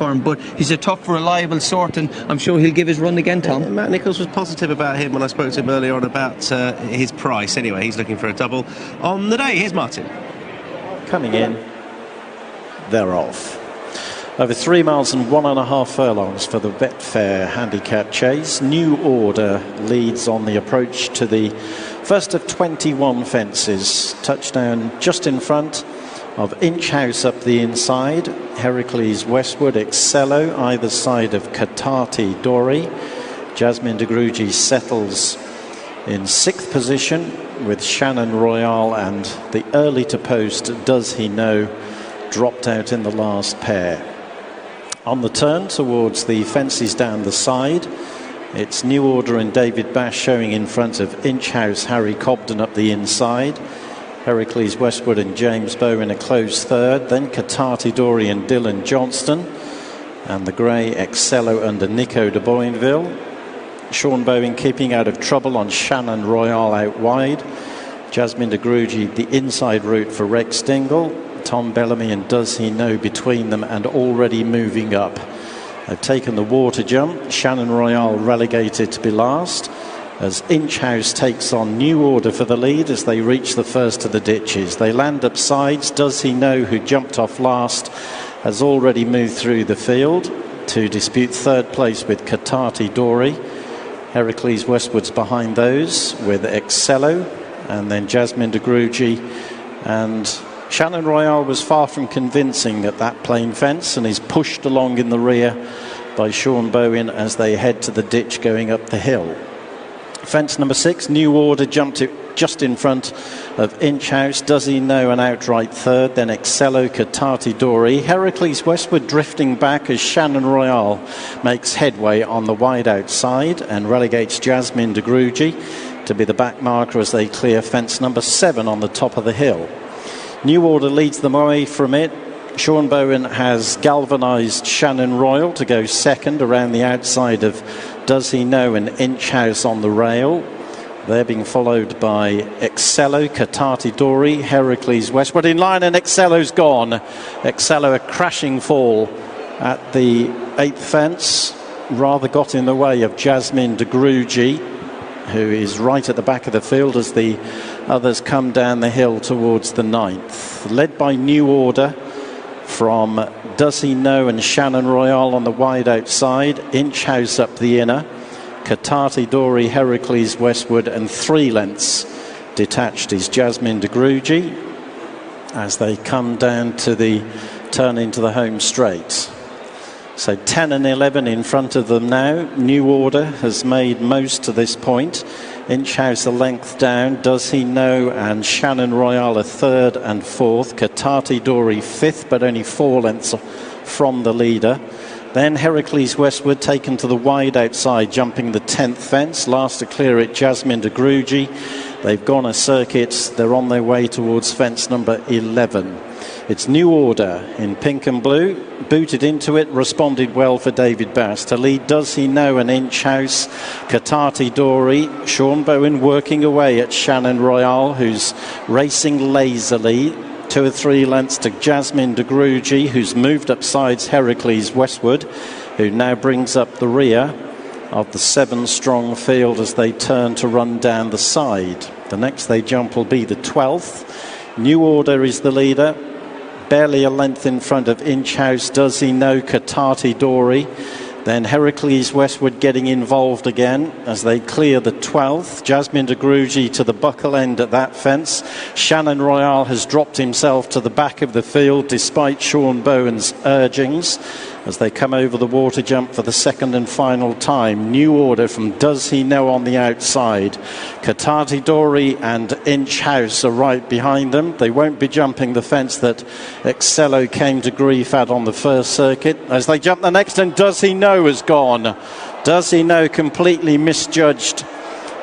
for him, but he's a tough, reliable sort, and I'm sure he'll give his run again, Tom. Matt Nichols was positive about him when I spoke to him earlier on about his price. Anyway, he's looking for a double on the day. Here's Martin. Coming in, they're off. Over 3 miles and 1.5 furlongs for the Betfair Handicap chase. New Order leads on the approach to the first of 21 fences. Touchdown just in front of Inch House up the inside. Herakles Westwood, Excello either side of Katate Dori. Jasmine de Grugy settles in 6th position with Shannon Royale, and the early to post Does He Know dropped out in the last pair. On the turn towards the fences down the side, it's New Order and David Bash showing in front of Inch House, Harry Cobden up the inside. Herakles Westwood and James Bowen a close third. Then Katate Dori and Dylan Johnston. And the grey Excello under Nico de Boinville. Sean Bowen keeping out of trouble on Shannon Royale out wide. Jasmine de Grugy the inside route for Rex Dingle. Tom Bellamy and Does He Know between them and already moving up. They've taken the water jump. Shannon Royale relegated to be last as Inch House takes on New Order for the lead as they reach the first of the ditches. They land up sides. Does He Know, who jumped off last, has already moved through the field to dispute third place with Katate Dori. Herakles Westwood's behind those with Excello, and then Jasmine de Grugy, and Shannon Royale was far from convincing at that plain fence and is pushed along in the rear by Sean Bowen as they head to the ditch going up the hill. Fence number 6, New Order jumped it just in front of Inch House. Does He Know an outright third, then Excello, Katate Dori. Herakles Westwood drifting back as Shannon Royale makes headway on the wide outside and relegates Jasmine de Grugy to be the back marker as they clear fence number 7 on the top of the hill. New Order leads them away from it. Sean Bowen has galvanised Shannon Royale to go second around the outside of Does He Know and Inch House on the rail. They're being followed by Excello, Katate Dori, Herakles Westwood in line, and Excello's gone. Excello a crashing fall at the 8th fence. Rather got in the way of Jasmine de Grugy, who is right at the back of the field as the others come down the hill towards the 9th. Led by New Order from Does He Know and Shannon Royale on the wide outside. Inch House up the inner. Katate Dori, Herakles Westwood, and 3 lengths detached is Jasmine de Grugy as they come down to the turn into the home straight. So 10 and 11 in front of them now. New Order has made most to this point. Inch House a length down. Does He Know and Shannon Royale a 3rd and 4th. Katate Dori 5th, but only 4 lengths from the leader. Then Herakles Westwood taken to the wide outside, jumping the 10th fence. Last to clear it, Jasmine de Grugy. They've gone a circuit. They're on their way towards fence number 11. It's New Order in pink and blue. Booted into it, responded well for David Bass. To lead Does He Know an Inch House, Katate Dori. Sean Bowen working away at Shannon Royale, who's racing lazily. 2 or 3 lengths to Jasmine de Grugy, who's moved up sides Herakles Westwood, who now brings up the rear of the 7-strong field as they turn to run down the side. The next they jump will be the 12th. New Order is the leader, barely a length in front of Inch House. Does He Know, Katate Dori. Then Herakles Westwood getting involved again as they clear the 12th. Jasmine de Grugy to the buckle end at that fence. Shannon Royale has dropped himself to the back of the field despite Sean Bowen's urgings as they come over the water jump for the 2nd and final time. New Order from Does He Know on the outside. Katate Dori and Inch House are right behind them. They won't be jumping the fence that Excello came to grief at on the first circuit. As they jump the next, and Does He Know has gone. Does He Know completely misjudged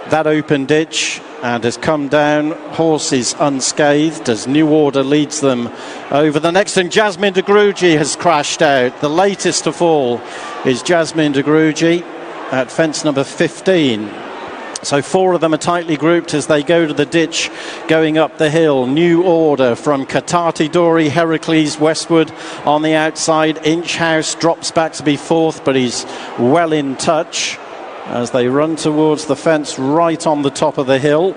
that open ditch and has come down. Horses unscathed as New Order leads them over the next, and Jasmine de Grugy has crashed out. The latest to fall is Jasmine de Grugy at fence number 15. So 4 of them are tightly grouped as they go to the ditch going up the hill. New Order from Katate Dori, Herakles Westwood on the outside. Inch House drops back to be 4th, but he's well in touch as they run towards the fence right on the top of the hill.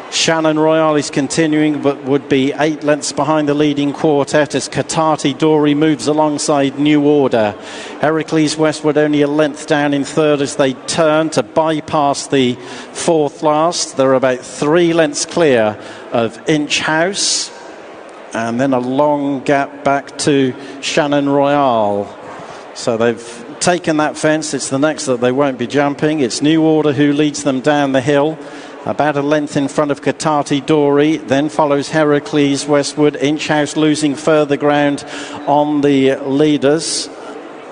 Shannon Royale is continuing, but would be 8 lengths behind the leading quartet as Katate Dori moves alongside New Order. Herakles Westwood only a length down in 3rd as they turn to bypass the 4th last. They're about 3 lengths clear of Inch House, and then a long gap back to Shannon Royale. So they've taken that fence. It's the next that they won't be jumping. It's New Order who leads them down the hill, about a length in front of Katate Dori. Then follows Herakles Westwood. Inch House losing further ground on the leaders.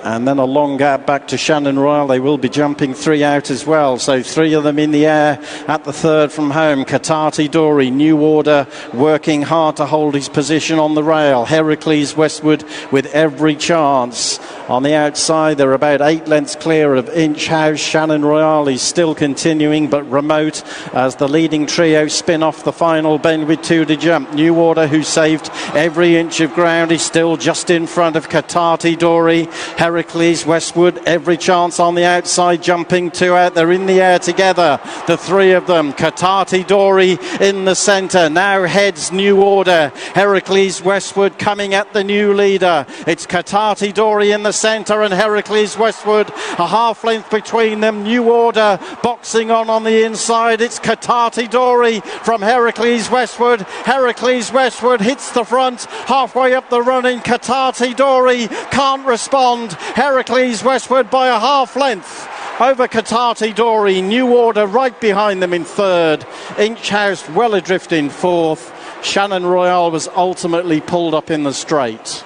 And then a long gap back to Shannon Royale. They will be jumping 3 out as well. So 3 of them in the air at the 3rd from home. Katate Dori, New Order, working hard to hold his position on the rail. Herakles Westwood with every chance. On the outside, they're about 8 lengths clear of Inch House. Shannon Royale is still continuing, but remote as the leading trio spin off the final bend with 2 to jump. New Order, who saved every inch of ground, is still just in front of Katate Dori. Herakles Westwood, every chance on the outside, jumping 2 out. They're in the air together, the 3 of them. Katate Dori in the centre. Now heads New Order. Herakles Westwood coming at the new leader. It's Katate Dori in the centre and Herakles Westwood a half length between them. New Order boxing on the inside. It's Katate Dori from Herakles Westwood. Herakles Westwood hits the front halfway up the running. Katate Dori can't respond. Herakles Westwood by a half length over Katate Dori. New Order right behind them in 3rd. Inch House well adrift in 4th. Shannon Royale was ultimately pulled up in the straight.